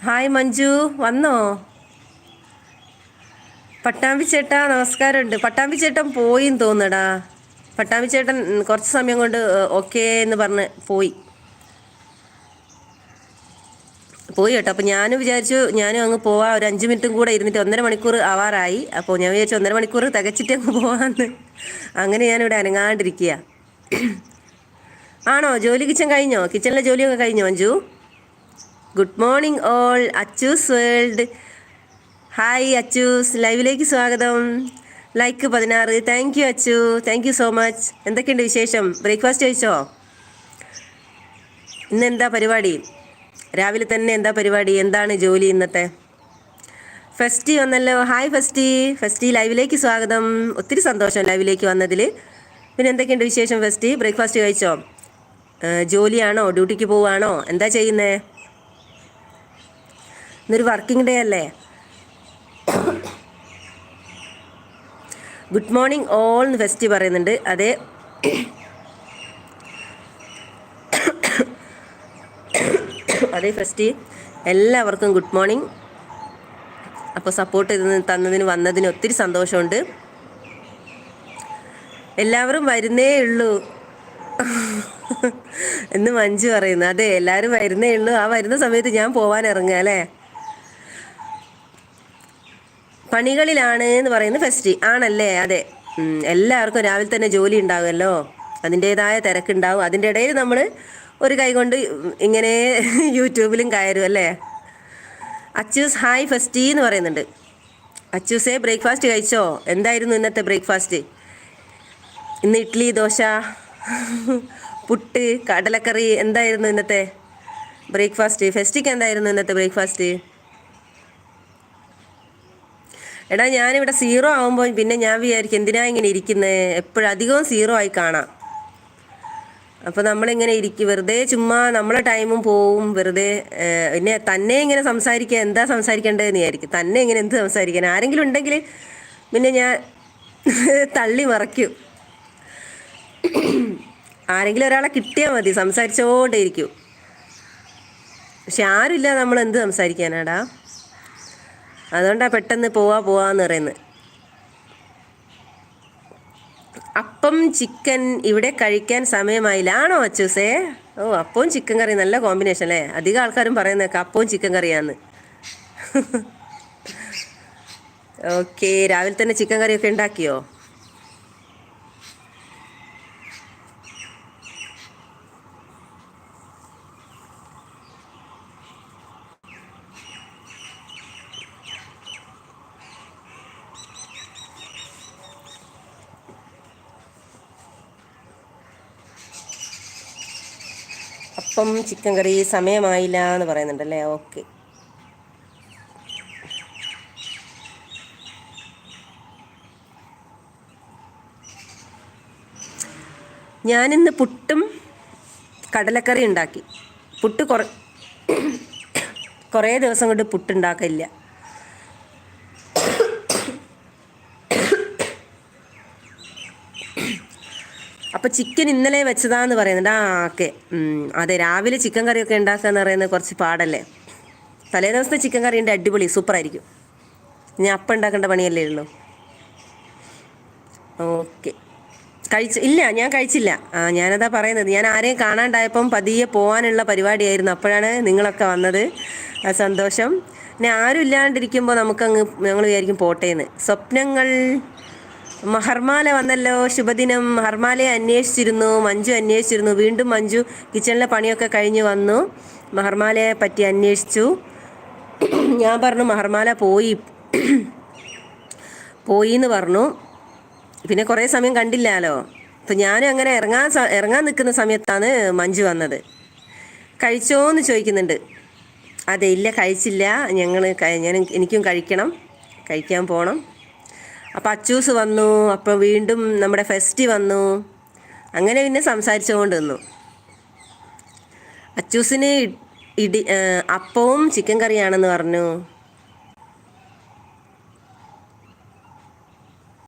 Hi Manju, വന്നോ? പട്ടാമ്പി ചേട്ടാ നമസ്കാരമുണ്ട്. പട്ടാമ്പി ചേട്ടൻ പോയിന്ന് തോന്നടാ. പട്ടാമ്പി ചേട്ടൻ കുറച്ച് സമയം കൊണ്ട് ഓക്കേ എന്ന് പറഞ്ഞ് പോയി കേട്ടോ. അപ്പോൾ ഞാനും വിചാരിച്ചു ഞാനും അങ്ങ് പോവാം, ഒരു 5 മിനിറ്റും കൂടെ ഇരുന്നിട്ട് 1.5 മണിക്കൂർ ആവാറായി. അപ്പോൾ ഞാൻ വിചാരിച്ചു 1.5 മണിക്കൂർ തികച്ചിട്ട് അങ്ങ് പോവാന്ന്. അങ്ങനെ ഞാനിവിടെ അനങ്ങാണ്ടിരിക്കുക. ആണോ? ജോലി കഴിഞ്ഞോ? കിച്ചണിലെ ജോലിയൊക്കെ കഴിഞ്ഞോ Manju? Good morning all. Achus world. ഹായ് അച്ചൂസ്, ലൈവിലേക്ക് സ്വാഗതം. Like 16. Thank you Achu, thank you so much. എന്തൊക്കെയുണ്ട് വിശേഷം? ബ്രേക്ക്ഫാസ്റ്റ് കഴിച്ചോ? ഇന്ന് എന്താ പരിപാടി? രാവിലെ തന്നെ എന്താ പരിപാടി? എന്താണ് ജോലി ഇന്നത്തെ? ഫെസ്റ്റി വന്നല്ലോ. ഹായ് ഫെസ്റ്റി. ഫെസ്റ്റി ലൈവിലേക്ക് സ്വാഗതം. ഒത്തിരി സന്തോഷം ലൈവിലേക്ക് വന്നതിൽ. പിന്നെ എന്തൊക്കെയുണ്ട് വിശേഷം ഫെസ്റ്റി? ബ്രേക്ക്ഫാസ്റ്റ് കഴിച്ചോ? ജോലിയാണോ? ഡ്യൂട്ടിക്ക് പോവുകയാണോ? എന്താ ചെയ്യുന്നേ? ഇന്നൊരു വർക്കിംഗ് ഡേ അല്ലേ? ഗുഡ് മോർണിംഗ് ഓൾ എന്ന് ഫെസ്റ്റി പറയുന്നുണ്ട്. അതെ, അതെ ഫെസ്റ്റി, എല്ലാവർക്കും ഗുഡ് മോർണിംഗ്. അപ്പോൾ സപ്പോർട്ട് വന്നതിന് ഒത്തിരി സന്തോഷമുണ്ട്. എല്ലാവരും വരുന്നേ ഉള്ളൂ എന്ന് മഞ്ജു പറയുന്നു. അതെ, എല്ലാവരും വരുന്നേ ഉള്ളൂ. ആ വരുന്ന സമയത്ത് ഞാൻ പോവാൻ ഇറങ്ങുക അല്ലേ? പണികളിലാണ് എന്ന് പറയുന്നത് ഫെസ്റ്റി ആണല്ലേ? അതെ, എല്ലാവർക്കും രാവിലെ തന്നെ ജോലി ഉണ്ടാകുമല്ലോ, അതിൻ്റേതായ തിരക്കുണ്ടാവും. അതിൻ്റെ ഇടയിൽ നമ്മൾ ഒരു കൈ കൊണ്ട് ഇങ്ങനെ യൂട്യൂബിലും കയറും അല്ലേ? അച്ചൂസ് ഹായ് ഫെസ്റ്റി എന്ന് പറയുന്നുണ്ട്. അച്ചൂസേ, ബ്രേക്ക്ഫാസ്റ്റ് കഴിച്ചോ? എന്തായിരുന്നു ഇന്നത്തെ ബ്രേക്ക്ഫാസ്റ്റ്? ഇന്ന് ഇഡ്ഡലി, ദോശ, പുട്ട്, കടലക്കറി. എന്തായിരുന്നു ഇന്നത്തെ ബ്രേക്ക്ഫാസ്റ്റ്? ഫെസ്റ്റിക്ക് എന്തായിരുന്നു ഇന്നത്തെ ബ്രേക്ക്ഫാസ്റ്റ്? എടാ, ഞാനിവിടെ 0 ആകുമ്പോൾ പിന്നെ ഞാൻ വിചാരിക്കും എന്തിനാ ഇങ്ങനെ ഇരിക്കുന്നത്, എപ്പോഴും അധികവും 0 ആയി കാണാം. അപ്പോൾ നമ്മളിങ്ങനെ ഇരിക്കും, വെറുതെ ചുമ്മാ നമ്മളെ ടൈമും പോവും വെറുതെ. പിന്നെ തന്നെ ഇങ്ങനെ സംസാരിക്കുക, എന്താ സംസാരിക്കേണ്ടതെന്ന് വിചാരിക്കും. തന്നെ ഇങ്ങനെ എന്ത് സംസാരിക്കാൻ? ആരെങ്കിലും ഉണ്ടെങ്കിൽ പിന്നെ ഞാൻ തള്ളി മറയ്ക്കും. ആരെങ്കിലും ഒരാളെ കിട്ടിയാൽ മതി, സംസാരിച്ചോണ്ടേ ഇരിക്കും. പക്ഷെ ആരുമില്ല, നമ്മൾ എന്ത് സംസാരിക്കാനാടാ? അതുകൊണ്ടാണ് പെട്ടെന്ന് പോവാന്ന് പറയുന്നത്. അപ്പം ചിക്കൻ ഇവിടെ കഴിക്കാൻ സമയമായില്ല. ആണോ അച്ചൂസേ? ഓ, അപ്പവും ചിക്കൻ കറി നല്ല കോമ്പിനേഷൻ അല്ലേ? അധികം ആൾക്കാരും പറയുന്നേക്കാം അപ്പവും ചിക്കൻ കറിയാന്ന്. ഓക്കെ, രാവിലെ തന്നെ ചിക്കൻ കറിയൊക്കെ ഉണ്ടാക്കിയോ? അപ്പം ചിക്കൻ കറി സമയമായില്ല എന്ന് പറയുന്നുണ്ടല്ലേ? ഓക്കെ. ഞാനിന്ന് പുട്ടും കടലക്കറി ഉണ്ടാക്കി. പുട്ട് കുറേ ദിവസം കൊണ്ട് പുട്ടുണ്ടാക്കില്ല. അപ്പോൾ ചിക്കൻ ഇന്നലെ വെച്ചതാന്ന് പറയുന്നുണ്ട്. ഓക്കെ, അതെ, രാവിലെ ചിക്കൻ കറിയൊക്കെ ഉണ്ടാക്കുക എന്ന് പറയുന്നത് കുറച്ച് പാടല്ലേ. തലേ ദിവസത്തെ ചിക്കൻ കറിൻ്റെ അടിപൊളി സൂപ്പറായിരിക്കും. ഞാൻ അപ്പം ഉണ്ടാക്കേണ്ട പണിയല്ലേ ഉള്ളൂ. ഓക്കെ, ഇല്ല, ഞാൻ കഴിച്ചില്ല. ഞാനതാ പറയുന്നത്, ഞാൻ ആരെയും കാണാണ്ടായപ്പം പതിയെ പോകാനുള്ള പരിപാടിയായിരുന്നു. അപ്പോഴാണ് നിങ്ങളൊക്കെ വന്നത്. സന്തോഷം. പിന്നെ ആരും ഇല്ലാണ്ടിരിക്കുമ്പോൾ ഞങ്ങൾ വിചാരിക്കും പോട്ടേന്ന്. സ്വപ്നങ്ങൾ ഹർമാല വന്നല്ലോ, ശുഭദിനം. ഹർമാലയെ അന്വേഷിച്ചിരുന്നു, മഞ്ജു അന്വേഷിച്ചിരുന്നു. വീണ്ടും മഞ്ജു കിച്ചണിലെ പണിയൊക്കെ കഴിഞ്ഞ് വന്നു, ഹർമാലയെ പറ്റി അന്വേഷിച്ചു. ഞാൻ പറഞ്ഞു ഹർമാല പോയി എന്ന് പറഞ്ഞു. പിന്നെ കുറേ സമയം കണ്ടില്ലല്ലോ. അപ്പം ഞാനും അങ്ങനെ ഇറങ്ങാൻ നിൽക്കുന്ന സമയത്താണ് മഞ്ജു വന്നത്. കഴിച്ചോന്ന് ചോദിക്കുന്നുണ്ട്. അതെ, ഇല്ല കഴിച്ചില്ല. എനിക്കും കഴിക്കാൻ പോകണം. അപ്പോൾ അച്ചൂസ് വന്നു, അപ്പോൾ വീണ്ടും നമ്മുടെ ഫെസ്റ്റി വന്നു. അങ്ങനെ പിന്നെ സംസാരിച്ചുകൊണ്ട് നിന്നു. അച്ചൂസിന് അപ്പവും ചിക്കൻ കറിയാണെന്ന് പറഞ്ഞു.